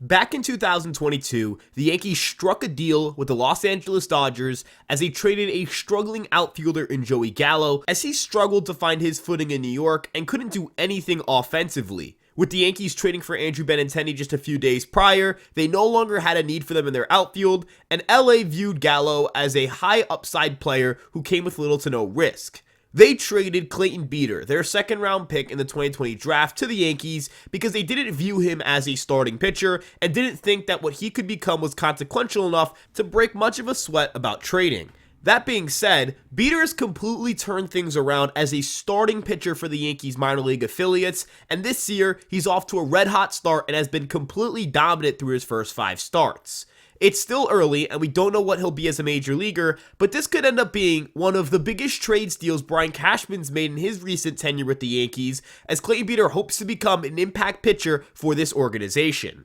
Back in 2022, the Yankees struck a deal with the Los Angeles Dodgers as they traded a struggling outfielder in Joey Gallo as he struggled to find his footing in New York and couldn't do anything offensively. With the Yankees trading for Andrew Benintendi just a few days prior, they no longer had a need for them in their outfield, and LA viewed Gallo as a high upside player who came with little to no risk. They traded Clayton Beeter, their second round pick in the 2020 draft, to the Yankees because they didn't view him as a starting pitcher and didn't think that what he could become was consequential enough to break much of a sweat about trading. That being said, Beeter has completely turned things around as a starting pitcher for the Yankees minor league affiliates, and this year he's off to a red hot start and has been completely dominant through his first 5 starts. It's still early, and we don't know what he'll be as a major leaguer, but this could end up being one of the biggest trade steals Brian Cashman's made in his recent tenure with the Yankees, as Clayton Beeter hopes to become an impact pitcher for this organization.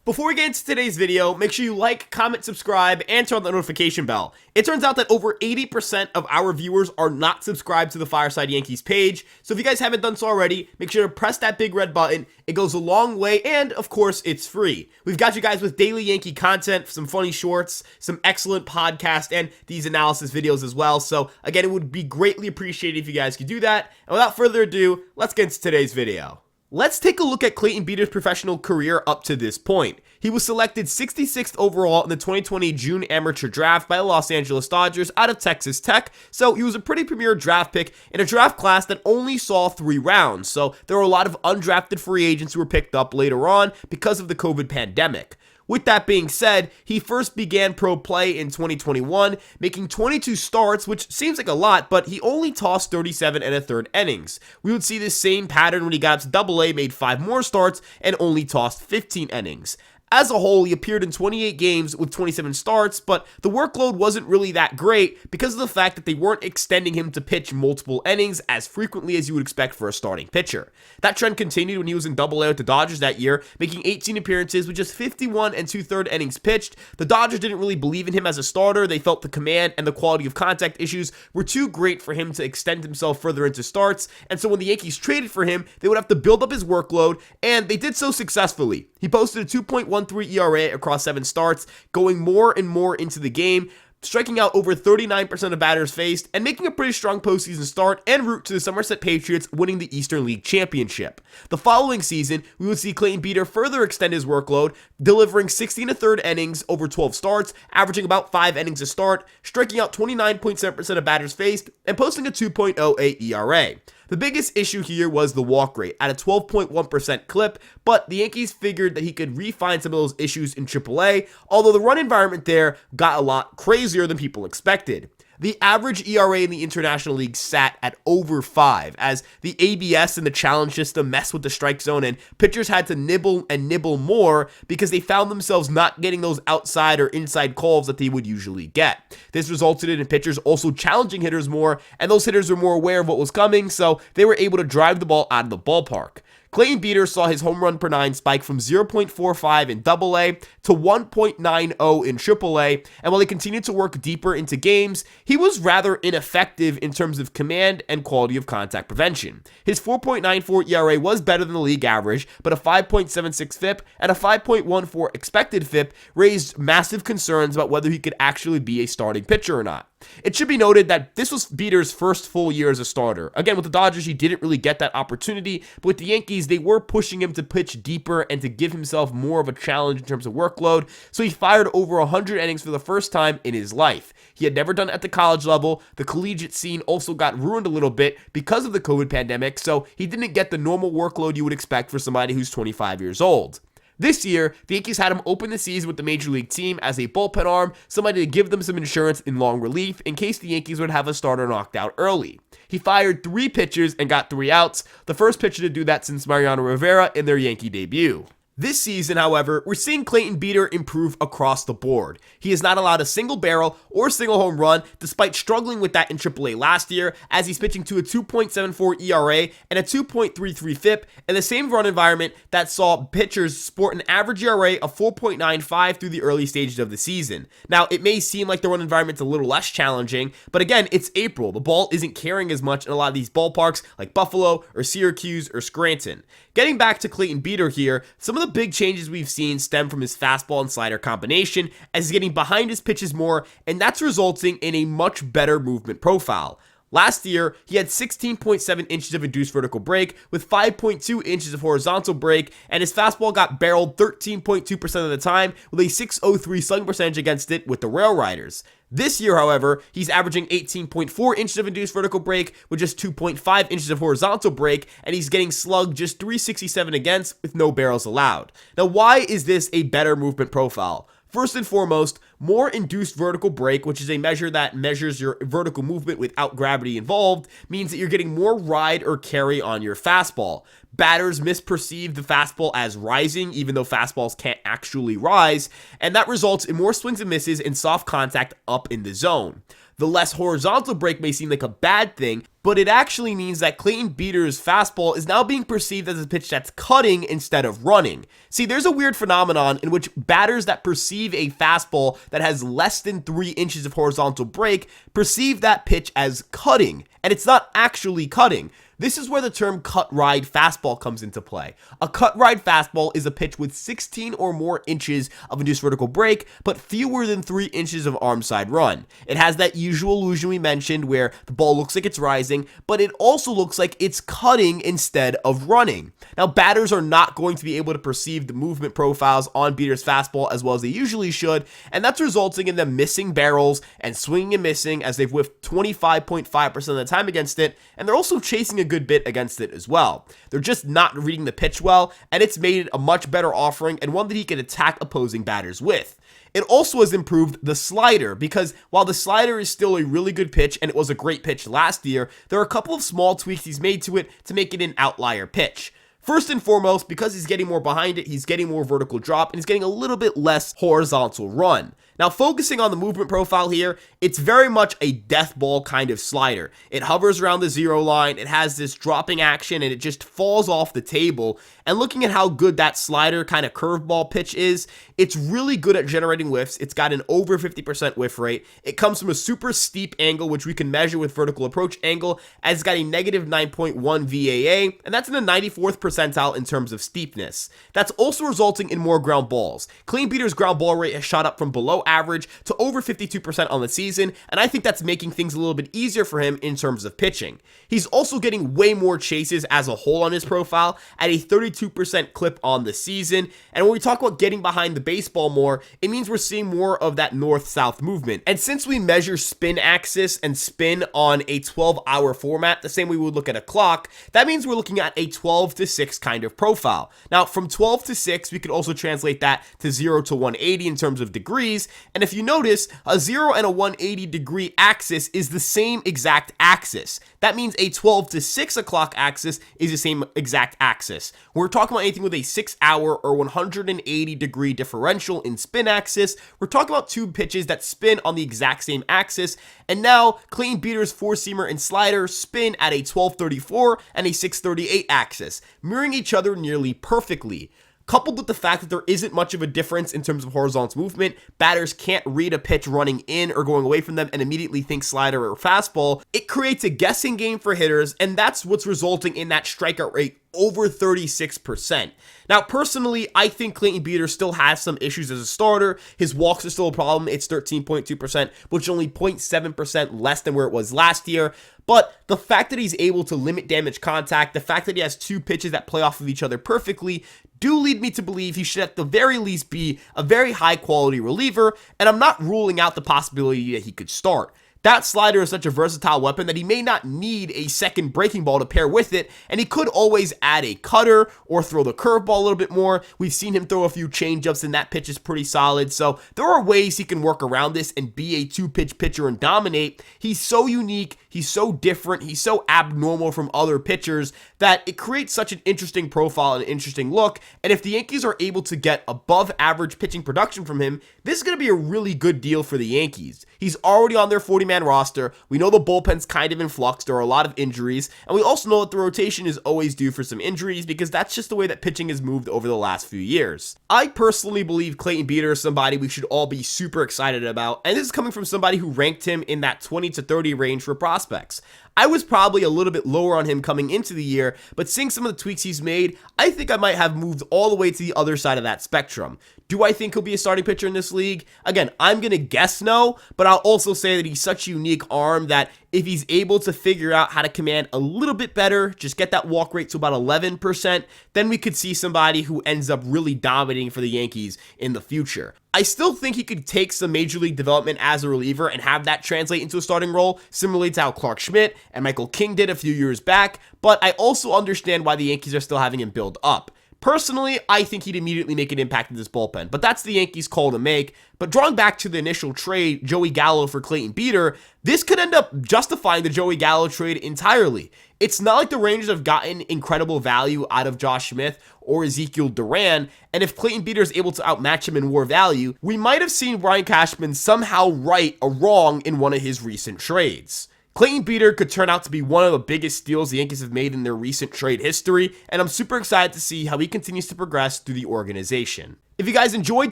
Before we get into today's video, make sure you like, comment, subscribe, and turn on the notification bell. It turns out that over 80% of our viewers are not subscribed to the Fireside Yankees page, so if you guys haven't done so already, make sure to press that big red button. It goes a long way, and of course, it's free. We've got you guys with daily Yankee content, some funny shorts, some excellent podcasts, and these analysis videos as well, so again, it would be greatly appreciated if you guys could do that. And without further ado, let's get into today's video. Let's take a look at Clayton Beeter's professional career up to this point. He was selected 66th overall in the 2020 June amateur draft by the Los Angeles Dodgers out of Texas Tech, so he was a pretty premier draft pick in a draft class that only saw 3 rounds, so there were a lot of undrafted free agents who were picked up later on because of the COVID pandemic. With that being said, he first began pro play in 2021, making 22 starts, which seems like a lot, but he only tossed 37 1/3 innings. We would see this same pattern when he got to Double-A, made 5 more starts, and only tossed 15 innings. As a whole, he appeared in 28 games with 27 starts, but the workload wasn't really that great because of the fact that they weren't extending him to pitch multiple innings as frequently as you would expect for a starting pitcher. That trend continued when he was in Double-A with the Dodgers that year, making 18 appearances with just 51 2/3 innings pitched. The Dodgers didn't really believe in him as a starter. They felt the command and the quality of contact issues were too great for him to extend himself further into starts, and so when the Yankees traded for him, they would have to build up his workload, and they did so successfully. He posted a 2.13 ERA across 7 starts, going more and more into the game, striking out over 39% of batters faced, and making a pretty strong postseason start en route to the Somerset Patriots winning the Eastern League Championship. The following season, we would see Clayton Beeter further extend his workload, delivering 16 1/3 innings over 12 starts, averaging about 5 innings a start, striking out 29.7% of batters faced, and posting a 2.08 ERA. The biggest issue here was the walk rate at a 12.1% clip, but the Yankees figured that he could refine some of those issues in AAA, although the run environment there got a lot crazier than people expected. The average ERA in the International League sat at over 5, as the ABS and the challenge system messed with the strike zone, and pitchers had to nibble and nibble more because they found themselves not getting those outside or inside calls that they would usually get. This resulted in pitchers also challenging hitters more, and those hitters were more aware of what was coming, so they were able to drive the ball out of the ballpark. Clayton Beeter saw his home run per 9 spike from 0.45 in Double-A to 1.90 in Triple-A, and while he continued to work deeper into games, he was rather ineffective in terms of command and quality of contact prevention. His 4.94 ERA was better than the league average, but a 5.76 FIP and a 5.14 expected FIP raised massive concerns about whether he could actually be a starting pitcher or not. It should be noted that this was Beeter's first full year as a starter. Again, with the Dodgers, he didn't really get that opportunity, but with the Yankees, they were pushing him to pitch deeper and to give himself more of a challenge in terms of workload, so he fired over 100 innings for the first time in his life. He had never done it at the college level. The collegiate scene also got ruined a little bit because of the COVID pandemic, so he didn't get the normal workload you would expect for somebody who's 25 years old. This year, the Yankees had him open the season with the Major League team as a bullpen arm, somebody to give them some insurance in long relief in case the Yankees would have a starter knocked out early. He fired 3 pitchers and got 3 outs, the first pitcher to do that since Mariano Rivera in their Yankee debut. This season, however, we're seeing Clayton Beeter improve across the board. He has not allowed a single barrel or single home run, despite struggling with that in AAA last year, as he's pitching to a 2.74 ERA and a 2.33 FIP in the same run environment that saw pitchers sport an average ERA of 4.95 through the early stages of the season. Now, it may seem like the run environment's a little less challenging, but again, it's April. The ball isn't carrying as much in a lot of these ballparks like Buffalo or Syracuse or Scranton. Getting back to Clayton Beeter here, some of the big changes we've seen stem from his fastball and slider combination as he's getting behind his pitches more, and that's resulting in a much better movement profile. Last year, he had 16.7 inches of induced vertical break with 5.2 inches of horizontal break, and his fastball got barreled 13.2% of the time with a .603 slugging percentage against it with the Rail Riders. This year, however, he's averaging 18.4 inches of induced vertical break with just 2.5 inches of horizontal break, and he's getting slugged just .367 against with no barrels allowed. Now, why is this a better movement profile? First and foremost, more induced vertical break, which is a measure that measures your vertical movement without gravity involved, means that you're getting more ride or carry on your fastball. Batters misperceive the fastball as rising, even though fastballs can't actually rise, and that results in more swings and misses and soft contact up in the zone. The less horizontal break may seem like a bad thing, but it actually means that Clayton Beeter's fastball is now being perceived as a pitch that's cutting instead of running. See, there's a weird phenomenon in which batters that perceive a fastball that has less than 3 inches of horizontal break perceive that pitch as cutting, and it's not actually cutting. This is where the term cut ride fastball comes into play. A cut ride fastball is a pitch with 16 or more inches of induced vertical break, but fewer than 3 inches of arm side run. It has that usual illusion we mentioned where the ball looks like it's rising, but it also looks like it's cutting instead of running. Now, batters are not going to be able to perceive the movement profiles on Beeter's fastball as well as they usually should, and that's resulting in them missing barrels and swinging and missing as they've whiffed 25.5% of the time against it, and they're also chasing a good bit against it as well. They're just not reading the pitch well, and it's made it a much better offering and one that he can attack opposing batters with. It also has improved the slider, because while the slider is still a really good pitch and it was a great pitch last year, there are a couple of small tweaks he's made to it to make it an outlier pitch. First and foremost, because he's getting more behind it, he's getting more vertical drop, and he's getting a little bit less horizontal run. Now, focusing on the movement profile here, it's very much a death ball kind of slider. It hovers around the 0 line, it has this dropping action, and it just falls off the table. And looking at how good that slider kind of curveball pitch is, it's really good at generating whiffs. It's got an over 50% whiff rate. It comes from a super steep angle, which we can measure with vertical approach angle, as it's got a negative 9.1 VAA, and that's in the 94th percentile in terms of steepness. That's also resulting in more ground balls. Clayton Beeter's ground ball rate has shot up from below average to over 52% on the season, and I think that's making things a little bit easier for him in terms of pitching. He's also getting way more chases as a whole on his profile at a 32% clip on the season, and when we talk about getting behind the baseball more, it means we're seeing more of that north-south movement. And since we measure spin axis and spin on a 12-hour format, the same way we would look at a clock, that means we're looking at a 12 to 6 kind of profile. Now, from 12 to 6, we could also translate that to 0 to 180 in terms of degrees, and if you notice, a 0 and a 180 degree axis is the same exact axis. That means a 12 to 6 o'clock axis is the same exact axis. When we're talking about anything with a 6-hour or 180 degree differential in spin axis, we're talking about two pitches that spin on the exact same axis, and now Clayton Beeter's four-seamer and slider spin at a 1234 and a 638 axis, mirroring each other nearly perfectly. Coupled with the fact that there isn't much of a difference in terms of horizontal movement, batters can't read a pitch running in or going away from them and immediately think slider or fastball, it creates a guessing game for hitters, and that's what's resulting in that strikeout rate over 36%. Now, personally, I think Clayton Beeter still has some issues as a starter. His walks are still a problem. It's 13.2%, which is only 0.7% less than where it was last year. But the fact that he's able to limit damage contact, the fact that he has two pitches that play off of each other perfectly, do lead me to believe he should at the very least be a very high quality reliever, and I'm not ruling out the possibility that he could start. That slider is such a versatile weapon that he may not need a second breaking ball to pair with it, and he could always add a cutter or throw the curveball a little bit more. We've seen him throw a few changeups, and that pitch is pretty solid, so there are ways he can work around this and be a two-pitch pitcher and dominate. He's so unique, He's so different. He's so abnormal from other pitchers that it creates such an interesting profile and an interesting look. And if the Yankees are able to get above average pitching production from him, this is going to be a really good deal for the Yankees. He's already on their 40-man roster. We know the bullpen's kind of in flux. There are a lot of injuries. And we also know that the rotation is always due for some injuries because that's just the way that pitching has moved over the last few years. I personally believe Clayton Beeter is somebody we should all be super excited about. And this is coming from somebody who ranked him in that 20 to 30 range for prospects. I was probably a little bit lower on him coming into the year, but seeing some of the tweaks he's made, I think I might have moved all the way to the other side of that spectrum. Do I think he'll be a starting pitcher in this league? Again, I'm going to guess no, but I'll also say that he's such a unique arm that if he's able to figure out how to command a little bit better, just get that walk rate to about 11%, then we could see somebody who ends up really dominating for the Yankees in the future. I still think he could take some major league development as a reliever and have that translate into a starting role, similarly to how Clark Schmidt and Michael King did a few years back, but I also understand why the Yankees are still having him build up. Personally, I think he'd immediately make an impact in this bullpen, but that's the Yankees' call to make. But drawing back to the initial trade, Joey Gallo for Clayton Beeter, this could end up justifying the Joey Gallo trade entirely. It's not like the Rangers have gotten incredible value out of Josh Smith or Ezekiel Duran, and if Clayton Beeter is able to outmatch him in WAR value, we might have seen Brian Cashman somehow right a wrong in one of his recent trades. Clayton Beeter could turn out to be one of the biggest steals the Yankees have made in their recent trade history, and I'm super excited to see how he continues to progress through the organization. If you guys enjoyed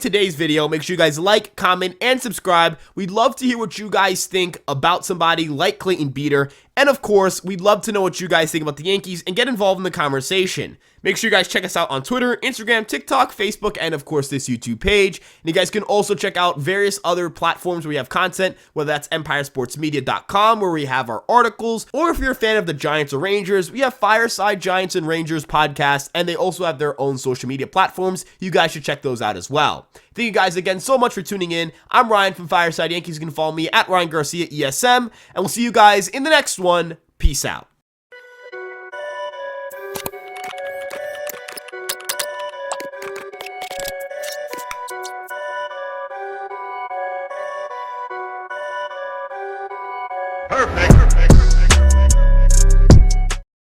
today's video, make sure you guys like, comment, and subscribe. We'd love to hear what you guys think about somebody like Clayton Beeter. And of course, we'd love to know what you guys think about the Yankees and get involved in the conversation. Make sure you guys check us out on Twitter, Instagram, TikTok, Facebook, and of course this YouTube page. And you guys can also check out various other platforms where we have content, whether that's EmpireSportsMedia.com, where we have our articles, or if you're a fan of the Giants or Rangers, we have Fireside Giants and Rangers podcast, and they also have their own social media platforms. You guys should check those out as well. Thank you guys again so much for tuning in. I'm Ryan from Fireside Yankees. You can follow me at Ryan Garcia ESM, and we'll see you guys in the next one. Peace out.